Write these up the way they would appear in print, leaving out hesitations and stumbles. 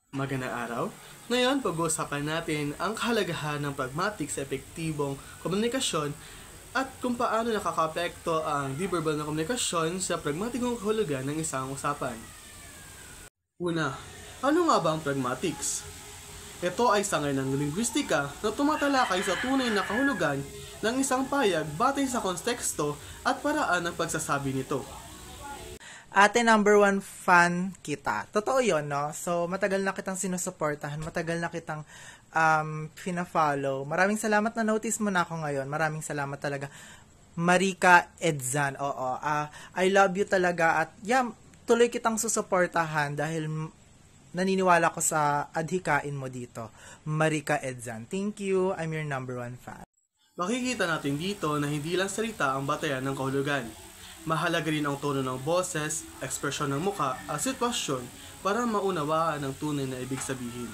Magandang araw. Ngayon, pag-uusapan natin ang kahalagahan ng pragmatic sa epektibong komunikasyon at kung paano nakakaapekto ang di-verbal na komunikasyon sa pragmatikong kahulugan ng isang usapan. Una, ano nga ba ang pragmatics? Ito ay sangay ng linguistika na tumatalakay sa tunay na kahulugan ng isang payag batay sa konteksto at paraan ng pagsasabi nito. Ate, number 1 fan kita. Totoo yun, no? So, matagal na kitang sinusuportahan, matagal na kitang pina-follow. Maraming salamat na notice mo na ako ngayon. Maraming salamat talaga. Marika Edzan, oo. I love you talaga at tuloy kitang susuportahan dahil naniniwala ko sa adhikain mo dito. Marika Edzan. Thank you. I'm your number 1 fan. Makikita natin dito na hindi lang salita ang batayan ng kahulugan. Mahalaga rin ang tono ng boses, ekspresyon ng muka at sitwasyon para maunawaan ang tunay na ibig sabihin.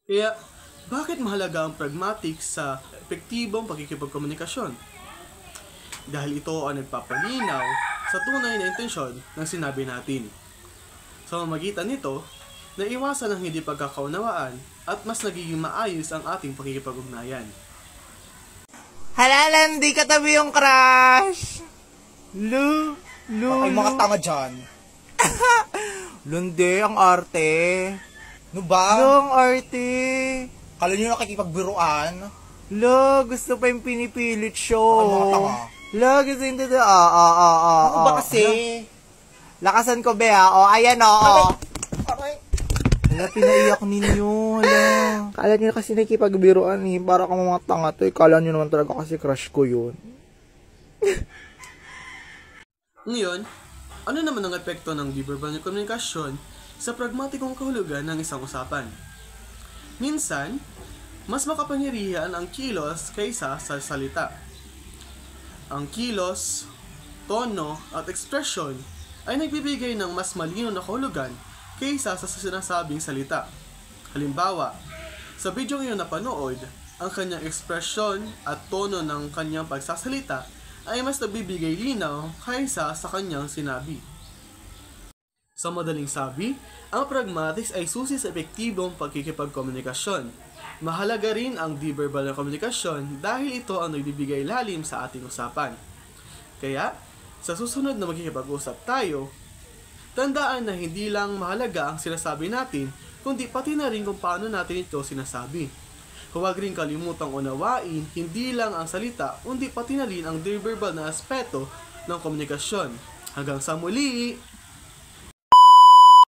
Kaya, bakit mahalaga ang pragmatic sa epektibong pakikipagkomunikasyon? Dahil ito ang nagpapalinaw sa tunay na intensyon ng sinabi natin. Sa mamagitan nito, naiwasan ang hindi pagkakaunawaan at mas nagiging maayos ang ating pakikipag-ugnayan. Halalan, di katabi yung crush! Ay, mga tanga dyan. Lundi, ang arte. No ba? Ang arte. Kala nyo nakikipagbiruan? Gusto pa yung pinipilit show. Ay, mga tanga. Gusto yung dito. Ano ba kasi? Lakasan ko, Bea. Ayan, Aray. Hala, pinaiyak ninyo. Kala nyo kasi nakikipagbiruan eh. Para ka mga tanga to. Kala nyo naman talaga kasi crush ko yun. Ngayon, ano naman ang epekto ng di-verbal na komunikasyon sa pragmatikong kahulugan ng isang usapan? Minsan, mas makapangyarihan ang kilos kaysa sa salita. Ang kilos, tono, at ekspresyon ay nagbibigay ng mas malinaw na kahulugan kaysa sa sinasabing salita. Halimbawa, sa video ngayon napanood, ang kanyang ekspresyon at tono ng kanyang pagsasalita ay mas nagbibigay linaw kaysa sa kanyang sinabi. Sa madaling sabi, ang pragmatics ay susi sa epektibong pagkikipagkomunikasyon. Mahalaga rin ang di-verbal na komunikasyon dahil ito ang nagbibigay lalim sa ating usapan. Kaya, sa susunod na magkikipag-usap tayo, tandaan na hindi lang mahalaga ang sinasabi natin, kundi pati na rin kung paano natin ito sinasabi. Huwag rin kalimutang unawain hindi lang ang salita, kundi pati na rin ang di-verbal na aspeto ng komunikasyon. Hanggang sa muli!